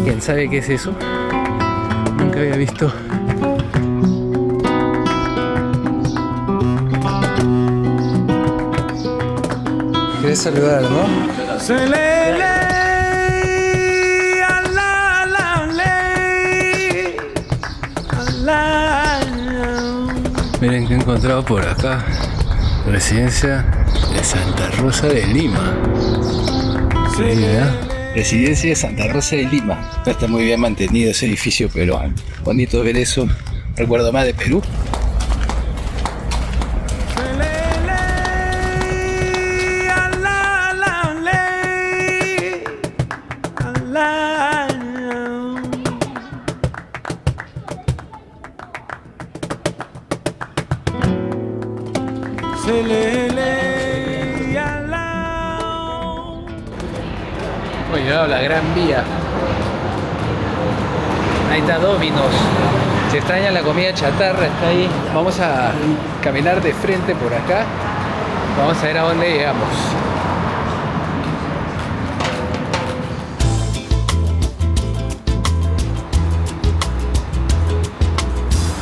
¿Quién sabe qué es eso? Nunca había visto. ¿Querés saludar, no? Miren que he encontrado por acá. Residencia de Santa Rosa de Lima. Residencia de Santa Rosa de Lima. Está muy bien mantenido ese edificio, pero bonito ver eso. Recuerdo más de Perú. Hemos llegado a la Gran Vía. Ahí está Domino's. Se extraña la comida chatarra, está ahí. Vamos a caminar de frente por acá. Vamos a ver a dónde llegamos.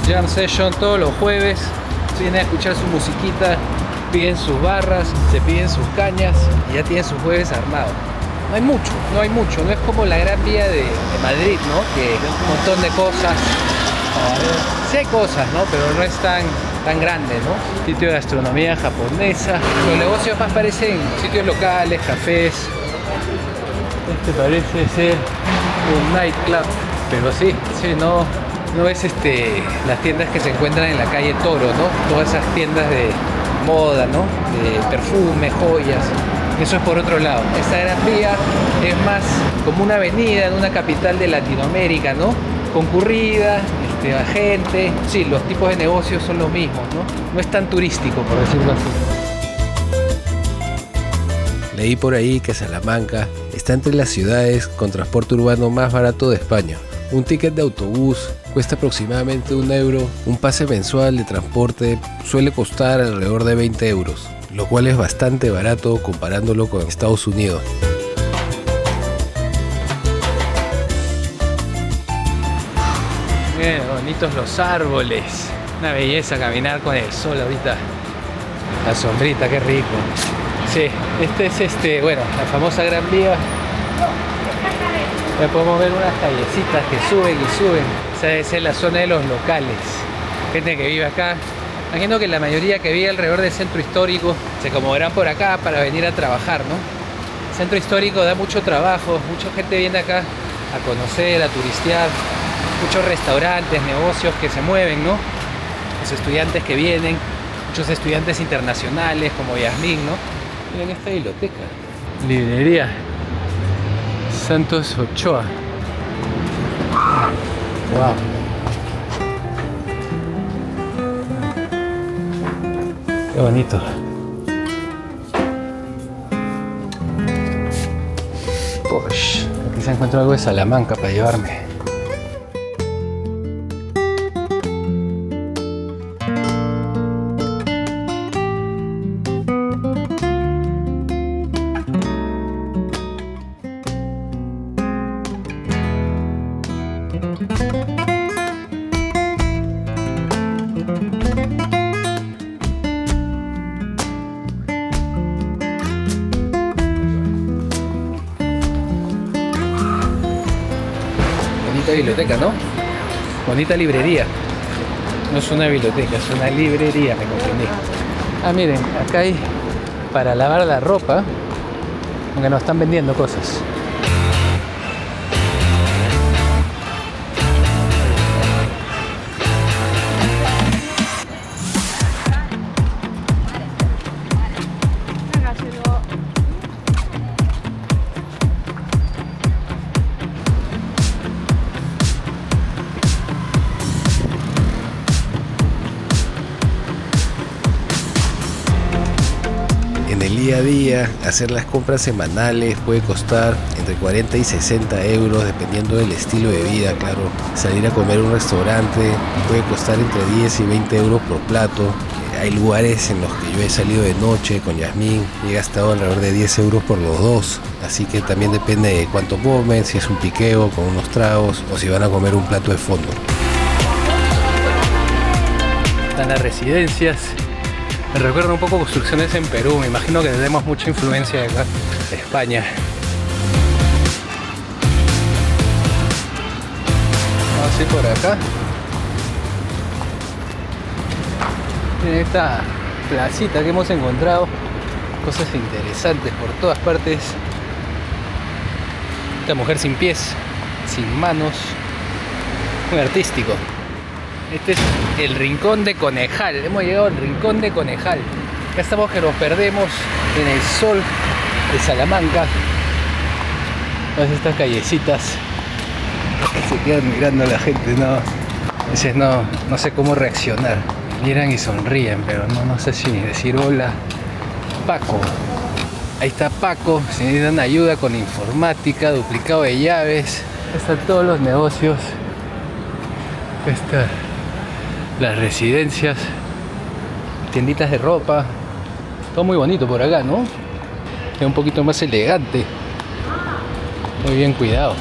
Jam session todos los jueves. Vienen a escuchar su musiquita, piden sus barras, se piden sus cañas y ya tienen sus jueves armados. No hay mucho, no es como la Gran Vía de Madrid, ¿no? Que un montón de cosas. Sí hay cosas, ¿no? Pero no es tan grande, ¿no? Sitio de gastronomía japonesa. Los negocios más parecen sitios locales, cafés. Este parece ser un nightclub, pero sí, no es las tiendas que se encuentran en la calle Toro, ¿no? Todas esas tiendas de moda, ¿no? De perfume, joyas. Eso es por otro lado. Esta Gran Vía es más como una avenida en una capital de Latinoamérica, ¿no? Concurrida, gente. Sí, los tipos de negocios son los mismos, ¿no? No es tan turístico, por decirlo así. Leí por ahí que Salamanca está entre las ciudades con transporte urbano más barato de España. Un ticket de autobús cuesta aproximadamente €1. Un pase mensual de transporte suele costar alrededor de 20 euros, lo cual es bastante barato comparándolo con Estados Unidos. Miren, bonitos los árboles. Una belleza caminar con el sol ahorita. La sombrita, qué rico. Sí, este es la famosa Gran Vía. Ya podemos ver unas callecitas que suben y suben. Esa es la zona de los locales. Gente que vive acá. Imagino que la mayoría que vive alrededor del centro histórico se acomodarán por acá para venir a trabajar, ¿no? El centro histórico da mucho trabajo. Mucha gente viene acá a conocer, a turistear. Muchos restaurantes, negocios que se mueven, ¿no? Los estudiantes que vienen. Muchos estudiantes internacionales como Yasmín, ¿no? Miren esta biblioteca. Librería Santos Ochoa. Wow. Qué bonito. Posh. Aquí se encuentra algo de Salamanca para llevarme. Bonita biblioteca, ¿no? Bonita librería. No es una biblioteca, es una librería, me confundí. Ah, miren, acá hay para lavar la ropa, aunque nos están vendiendo cosas. Día a día, hacer las compras semanales puede costar entre 40 y 60 euros dependiendo del estilo de vida, claro. Salir a comer a un restaurante puede costar entre 10 y 20 euros por plato. Hay lugares en los que yo he salido de noche con Yasmín y he gastado alrededor de 10 euros por los dos. Así que también depende de cuánto comen, si es un piqueo con unos tragos o si van a comer un plato de fondo. Están las residencias. Me recuerdan un poco construcciones en Perú. Me imagino que tenemos mucha influencia de acá, de España. Vamos a ir por acá. En esta placita que hemos encontrado cosas interesantes por todas partes. Esta mujer sin pies, sin manos, muy artístico. Este es el Rincón de Conejal. Hemos llegado al Rincón de Conejal. Acá estamos que nos perdemos en el sol de Salamanca. Todas estas callecitas se quedan mirando a la gente, ¿no? A veces no sé cómo reaccionar. Miran y sonríen, pero no sé si decir hola. Paco. Ahí está Paco. Si necesitan ayuda con informática, duplicado de llaves. Están todos los negocios. Las residencias, tienditas de ropa. Todo muy bonito por acá, ¿no? Es un poquito más elegante. Muy bien cuidado.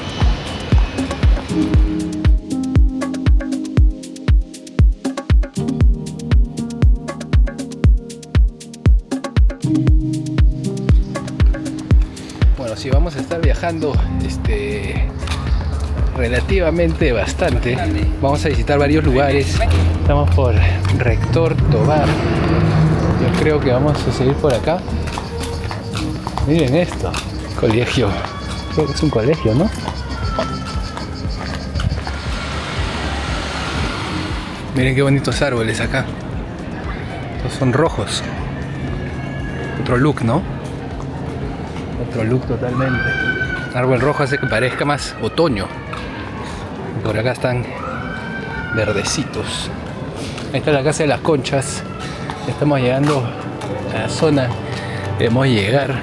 Bueno, si vamos a estar viajando relativamente bastante, vamos a visitar varios lugares. Estamos por Rector Tobar. Yo creo que vamos a seguir por acá. Miren esto, colegio. Creo que es un colegio, ¿no? Miren qué bonitos árboles acá. Estos son rojos. Otro look, ¿no? Otro look totalmente. Árbol rojo hace que parezca más otoño. Por acá están verdecitos. Ahí está la Casa de las Conchas. Estamos llegando a la zona. Debemos llegar.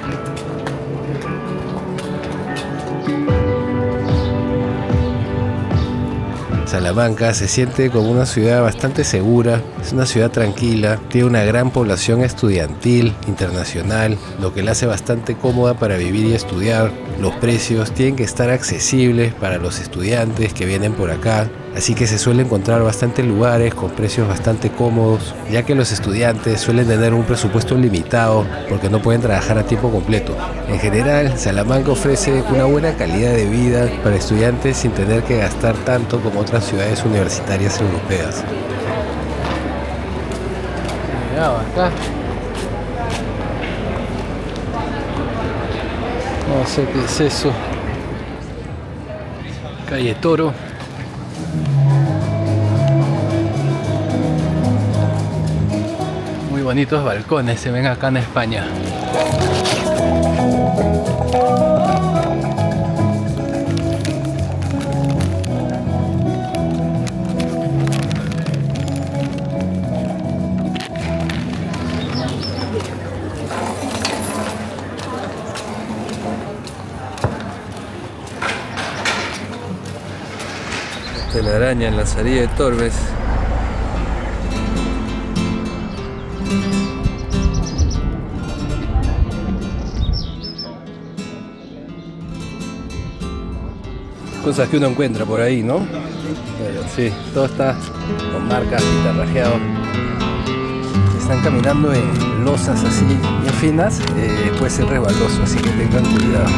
Salamanca se siente como una ciudad bastante segura, es una ciudad tranquila, tiene una gran población estudiantil, internacional, lo que la hace bastante cómoda para vivir y estudiar. Los precios tienen que estar accesibles para los estudiantes que vienen por acá, así que se suele encontrar bastantes lugares con precios bastante cómodos, ya que los estudiantes suelen tener un presupuesto limitado porque no pueden trabajar a tiempo completo. En general, Salamanca ofrece una buena calidad de vida para estudiantes sin tener que gastar tanto como otras ciudades universitarias europeas. Llegado acá. No sé qué es eso. Calle Toro. Muy bonitos balcones se ven acá en España. Telaraña en la salida de Torbes. Cosas que uno encuentra por ahí, ¿no? Pero sí, todo está con marcas, pintarrajeado. Están caminando en losas así bien finas, puede ser resbaloso, así que tengan cuidado.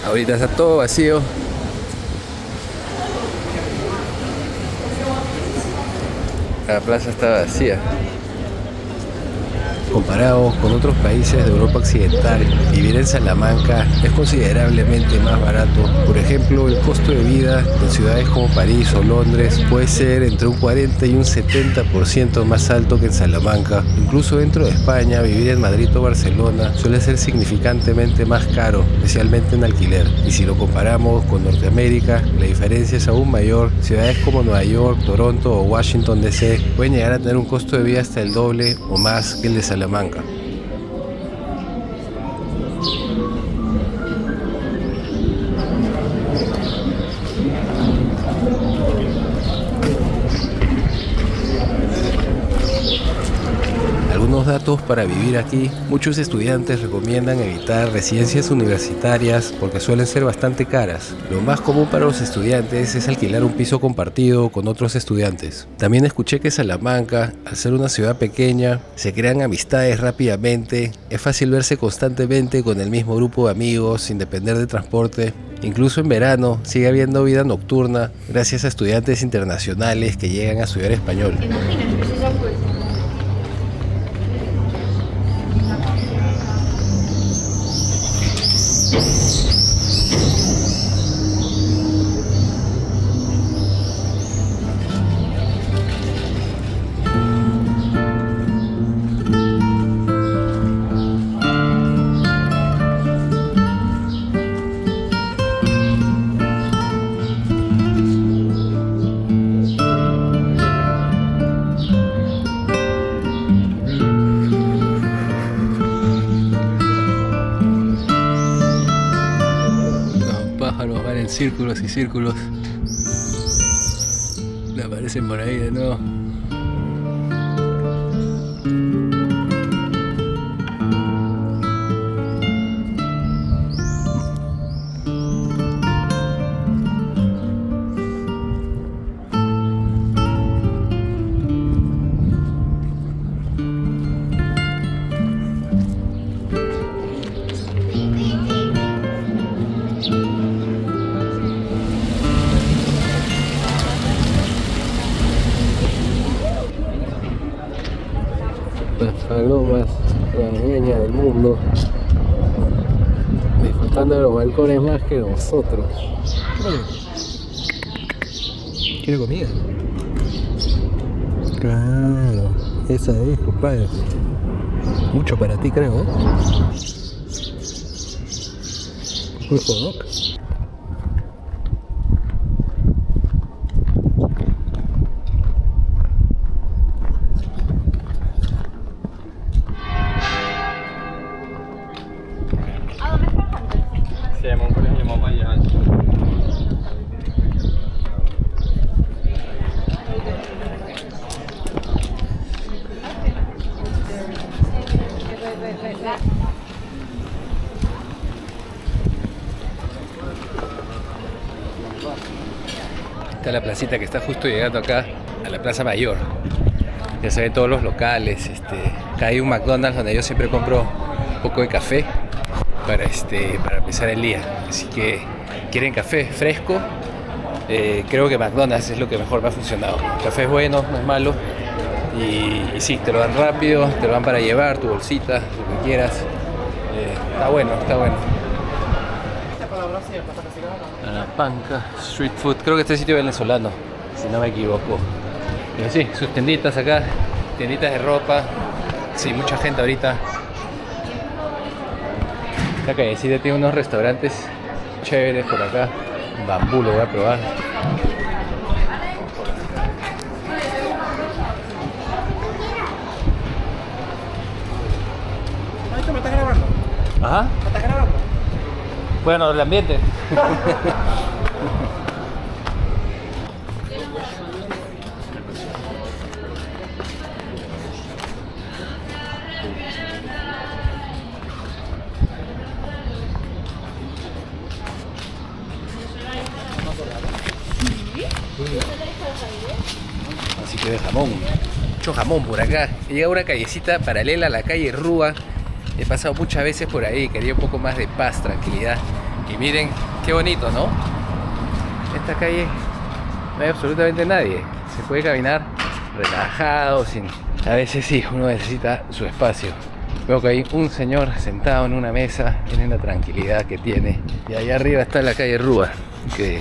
Ahorita está todo vacío. La plaza está vacía. Comparado con otros países de Europa Occidental, vivir en Salamanca es considerablemente más barato. Por ejemplo, el costo de vida en ciudades como París o Londres puede ser entre un 40 y un 70% más alto que en Salamanca. Incluso dentro de España, vivir en Madrid o Barcelona suele ser significantemente más caro, especialmente en alquiler. Y si lo comparamos con Norteamérica, la diferencia es aún mayor. Ciudades como Nueva York, Toronto o Washington DC pueden llegar a tener un costo de vida hasta el doble o más que el de Salamanca. costos para vivir aquí, muchos estudiantes recomiendan evitar residencias universitarias porque suelen ser bastante caras. Lo más común para los estudiantes es alquilar un piso compartido con otros estudiantes. También escuché que Salamanca, al ser una ciudad pequeña, se crean amistades rápidamente, es fácil verse constantemente con el mismo grupo de amigos sin depender de transporte. Incluso en verano sigue habiendo vida nocturna gracias a estudiantes internacionales que llegan a estudiar español. En círculos y círculos. Me aparecen por ahí de nuevo. Las palomas más pequeñas del mundo, disfrutando de los balcones más que nosotros. ¿Quiere comida? Claro, esa es, compadre. Mucho para ti, creo, ¿eh? Un hot dog. Está la placita que está justo llegando acá a la Plaza Mayor. Ya se ven todos los locales. Acá hay un McDonald's donde yo siempre compro un poco de café para empezar el día. Así que quieren café fresco. Creo que McDonald's es lo que mejor me ha funcionado. El café es bueno, no es malo. Y sí, te lo dan rápido, te lo dan para llevar, tu bolsita, lo que quieras. Está bueno, está bueno. La Panca Street Food, creo que este sitio es venezolano, si no me equivoco. Pero sí, sus tienditas acá, tienditas de ropa. Sí, mucha gente ahorita. La callecita tiene unos restaurantes chéveres por acá. Bambú lo voy a probar. ¿Me estás grabando? Ajá. ¿Me estás grabando? Bueno, el ambiente. Así que de jamón. Mucho jamón por acá. He llegado a una callecita paralela a la calle Rúa. He pasado muchas veces por ahí, quería un poco más de paz, tranquilidad. Y miren, qué bonito, ¿no? Esta calle no hay absolutamente nadie. Se puede caminar relajado, sin... A veces sí, uno necesita su espacio. Veo que hay un señor sentado en una mesa, tiene la tranquilidad que tiene. Y allá arriba está la calle Rúa, que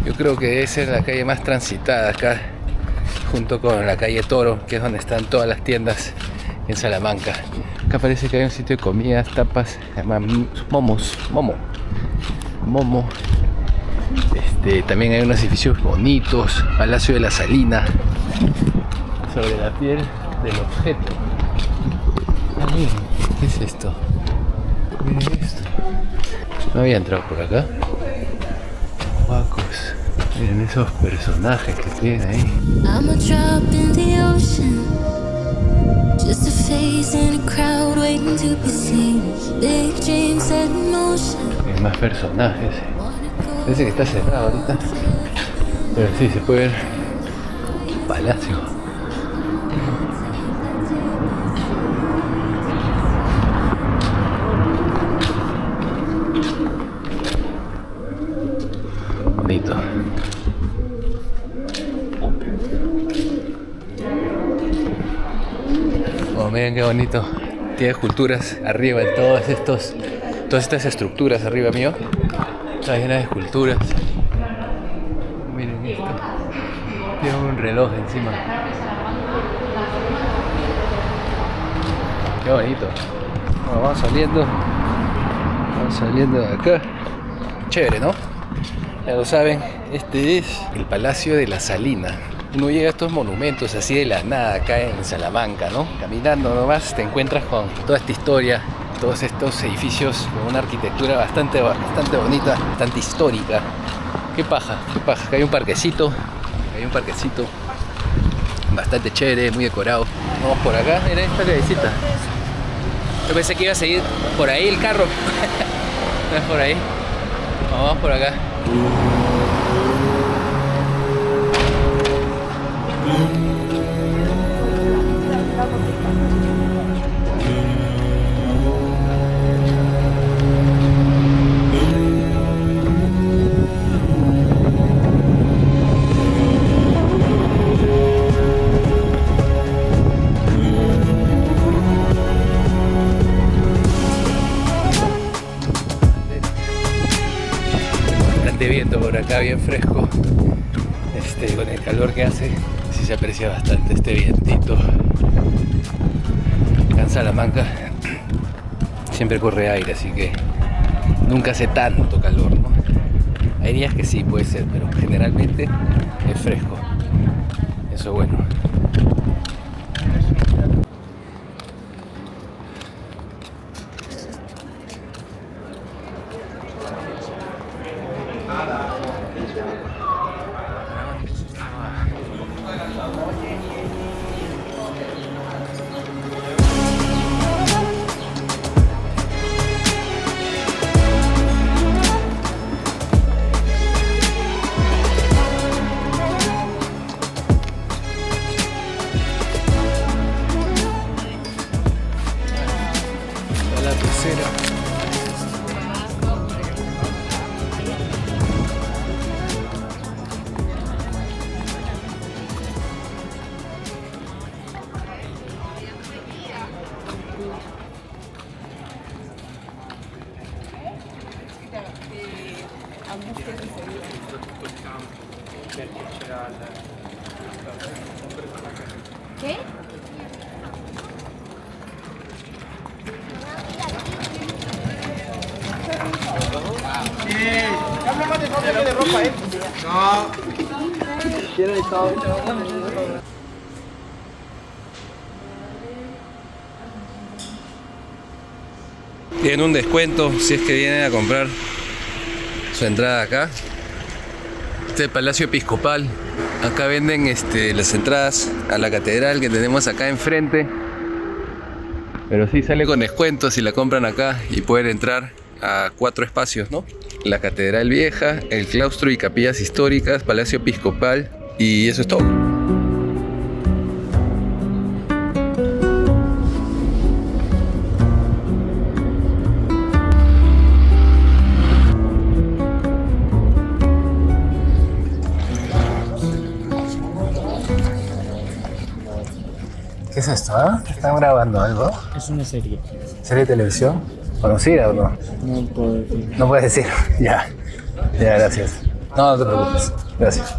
yo creo que debe ser la calle más transitada acá, junto con la calle Toro, que es donde están todas las tiendas en Salamanca. Acá parece que hay un sitio de comidas, tapas, se llama Momo. También hay unos edificios bonitos, Palacio de la Salina, sobre la piel del objeto. Ah, miren, ¿qué es esto? Miren esto. No había entrado por acá. Guacos. Miren esos personajes que tienen ahí. I'm a drop in the ocean. Just a face in a crowd waiting to be seen. Big dreams set in motion. Hay más personajes. Parece que está cerrado ahorita. Pero sí, se puede ver el palacio. Bonito. Oh, miren qué bonito. Tiene esculturas arriba en todas estas estructuras arriba mío. Está llena de esculturas. Miren esto. Tiene un reloj encima. Qué bonito. Bueno, vamos saliendo de acá. Chévere, ¿no? Ya lo saben, este es el Palacio de la Salina. Uno llega a estos monumentos así de la nada acá en Salamanca, ¿no? Caminando nomás te encuentras con toda esta historia, todos estos edificios con una arquitectura bastante bonita, bastante histórica. Qué paja. Acá hay un parquecito bastante chévere, muy decorado. Vamos por acá, mira esta callecita. Yo pensé que iba a seguir por ahí el carro. No es por ahí. Vamos por acá. Viento por acá, bien fresco. Con el calor que hace, sí se aprecia bastante este vientito. Acá en Salamanca siempre corre aire, así que nunca hace tanto calor, ¿no? Hay días que sí puede ser, pero generalmente es fresco. Eso es bueno. ¿Qué? de ropa, ¿eh? No. Tienen un descuento si es que vienen a comprar su entrada acá. Este es el Palacio Episcopal. Acá venden las entradas a la catedral que tenemos acá enfrente. Pero sí sale con descuento si la compran acá y pueden entrar a 4 espacios, ¿no? La Catedral Vieja, el claustro y capillas históricas, Palacio Episcopal, y eso es todo. ¿Qué es esto? ¿Están grabando algo? Es una serie. ¿Serie de televisión? ¿Conocida o no? No puedo decir. No puedes decir. Ya, gracias. No te preocupes. Gracias.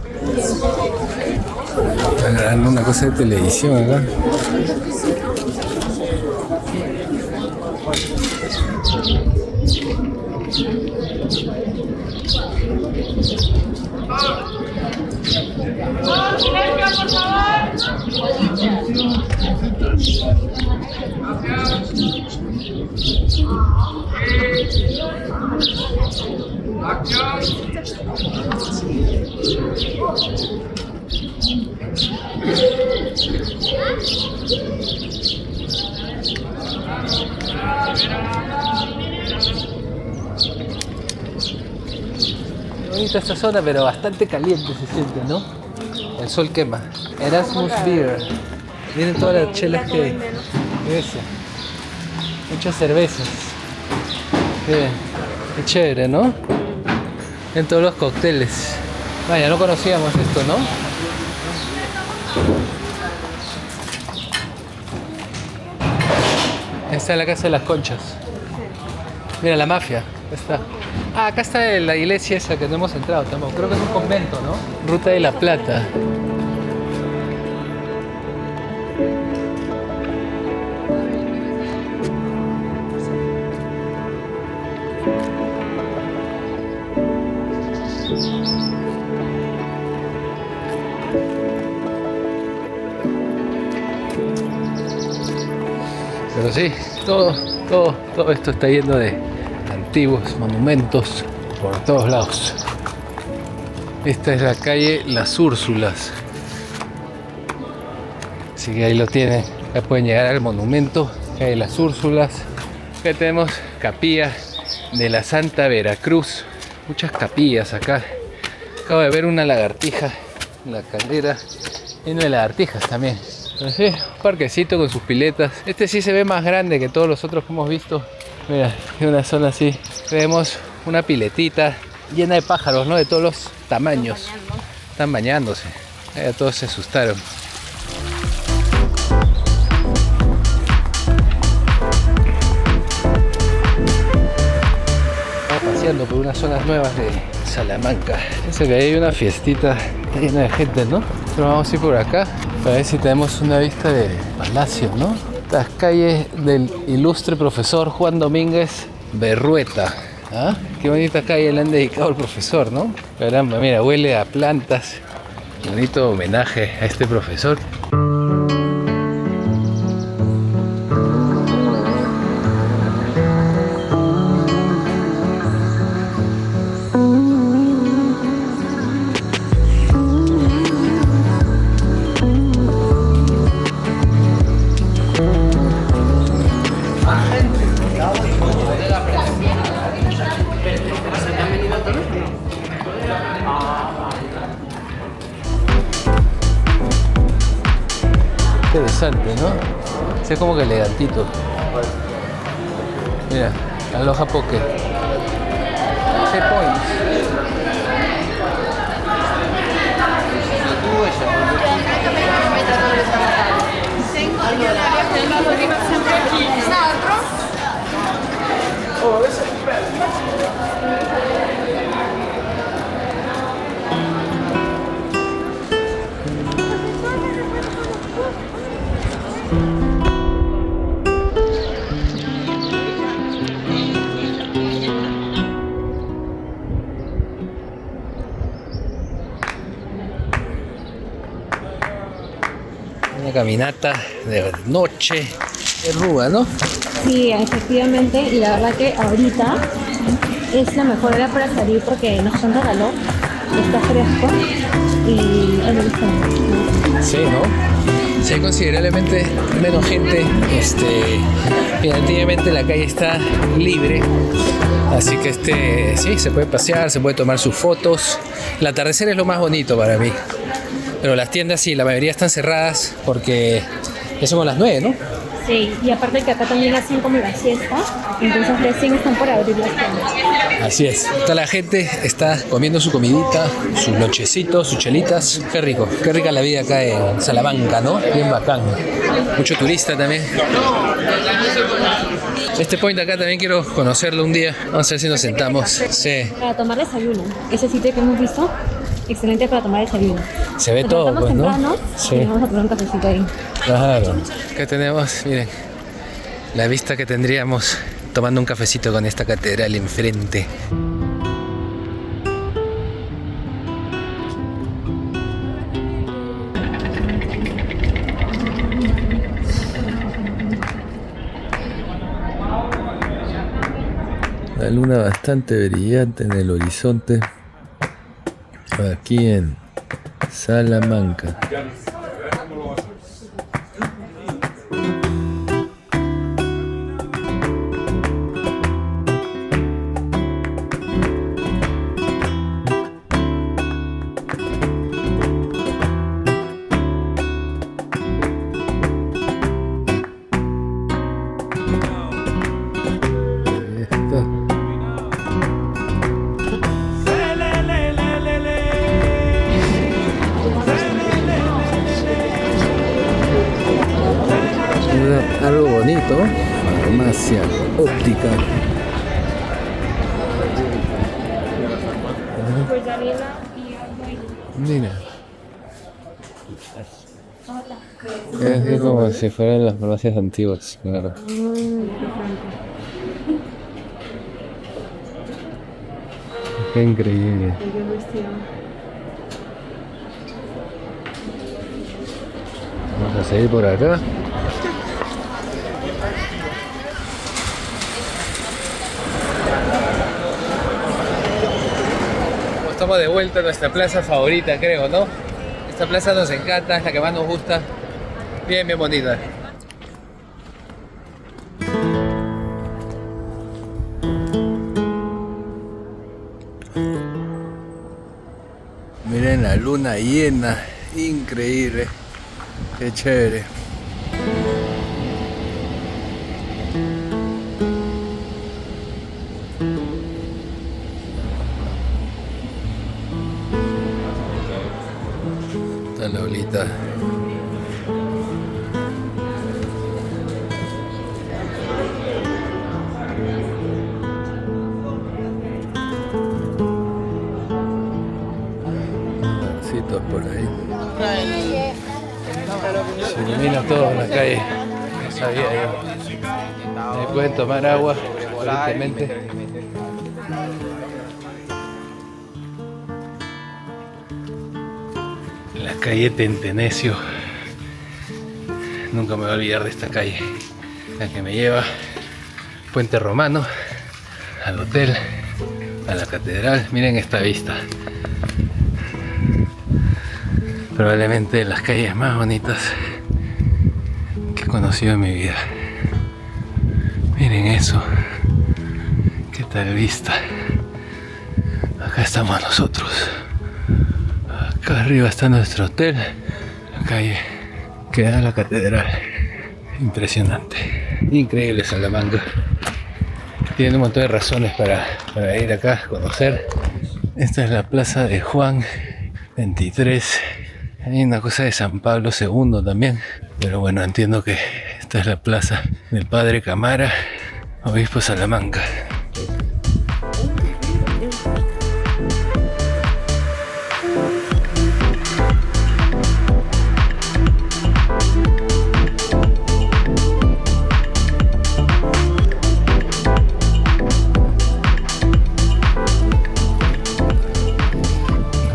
Están grabando una cosa de televisión acá. gusta esta zona, pero bastante caliente se siente, ¿no? El sol quema. Erasmus Beer. Miren todas las chelas que hay. Eso. Muchas cervezas. Qué chévere, ¿no? En todos los cócteles. Vaya, no conocíamos esto, ¿no? Esta es la Casa de las Conchas. Mira, la mafia. Está. Ah, acá está la iglesia esa que no hemos entrado tampoco. Creo que es un convento, ¿no? Ruta de la Plata. Pero sí, todo esto está lleno de antiguos monumentos por todos lados. Esta es la calle Las Úrsulas. Así que ahí lo tienen. Ya pueden llegar al monumento, calle Las Úrsulas. Acá tenemos capilla de la Santa Veracruz. Muchas capillas acá. Acabo de ver una lagartija en la caldera. Lleno de lagartijas también. Sí, un parquecito con sus piletas. Este sí se ve más grande que todos los otros que hemos visto. Mira, en una zona así vemos una piletita llena de pájaros, ¿no? De todos los tamaños. Están bañándose. Ya todos se asustaron. Estamos paseando por unas zonas nuevas de Salamanca. Eso que ahí hay una fiestita llena de gente, ¿no? Pero vamos a ir por acá para ver si tenemos una vista de palacio, ¿no? Las calles del ilustre profesor Juan Domínguez Berrueta. ¿Ah? Qué bonita calle le han dedicado al profesor, ¿no? Caramba, mira, huele a plantas. Bonito homenaje a este profesor. Interesante, ¿no? Es como que elegantito. Mira, Aloha Poke. Points. Una caminata de noche, de rúa, ¿no? Sí, efectivamente, y la verdad que ahorita es la mejor hora para salir porque no es tanto calor, está fresco y es delicioso. Sí, ¿no? Sí, hay considerablemente menos gente. Relativamente la calle está libre. Así que sí, se puede pasear, se puede tomar sus fotos. El atardecer es lo más bonito para mí. Pero las tiendas sí, la mayoría están cerradas porque ya son las 9, ¿no? Sí, y aparte que acá también hacen como la siesta, entonces recién están por abrir las tiendas. Así es. Toda la gente está comiendo su comidita, sus lonchecitos, sus chelitas. Qué rico, qué rica la vida acá en Salamanca, ¿no? Bien bacán. Mucho turista también. Este point acá también quiero conocerlo un día. Vamos a ver si nos sentamos. Sí. Para tomar desayuno, ese sitio que hemos visto, excelente para tomar desayuno. Se ve Nos todo, levantamos pues, ¿no? temprano, Sí. y vamos a tomar un cafecito ahí. Claro. Acá tenemos, miren, la vista que tendríamos tomando un cafecito con esta catedral enfrente. La luna bastante brillante en el horizonte, aquí en Salamanca. Loreto, farmacia óptica. Mira. Es como si fueran las farmacias antiguas, claro. Qué increíble. Vamos a seguir por acá. Estamos de vuelta a nuestra plaza favorita, creo, ¿no? Esta plaza nos encanta, es la que más nos gusta. Bien, bien bonita. Miren la luna llena, increíble. Qué chévere. Está la olita. Barcitos por ahí. Se ilumina todo en la calle. No sabía yo. Ahí pueden tomar agua, aparentemente. La calle Tentenecio. Nunca me voy a olvidar de esta calle. La que me lleva Puente Romano, al hotel, a la catedral. Miren esta vista. Probablemente de las calles más bonitas que he conocido en mi vida. Miren eso. Qué tal vista. Acá estamos nosotros. Acá arriba está nuestro hotel. La calle que da a la catedral. Impresionante. Increíble Salamanca. Tiene un montón de razones para ir acá a conocer. Esta es la plaza de Juan 23. Hay una cosa de San Pablo II también. Pero bueno, entiendo que esta es la plaza del Padre Camara, obispo Salamanca.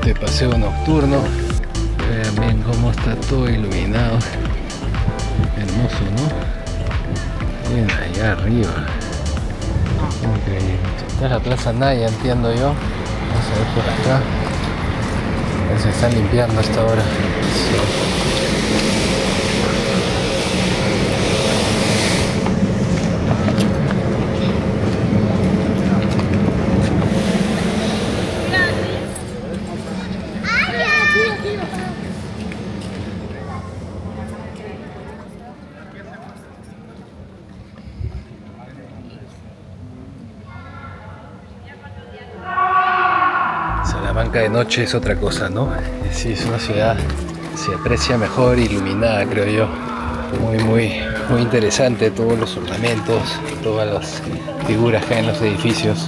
De paseo nocturno. Vean bien cómo está todo iluminado. Hermoso, ¿no? Miren allá arriba. Increíble. Esta es la Plaza Naya, entiendo yo. Vamos a ver por acá. A ver si están limpiando a esta hora. Sí. Salamanca de noche es otra cosa, ¿no? Sí, es una ciudad, se aprecia mejor iluminada, creo yo. Muy interesante, todos los ornamentos, todas las figuras que hay en los edificios.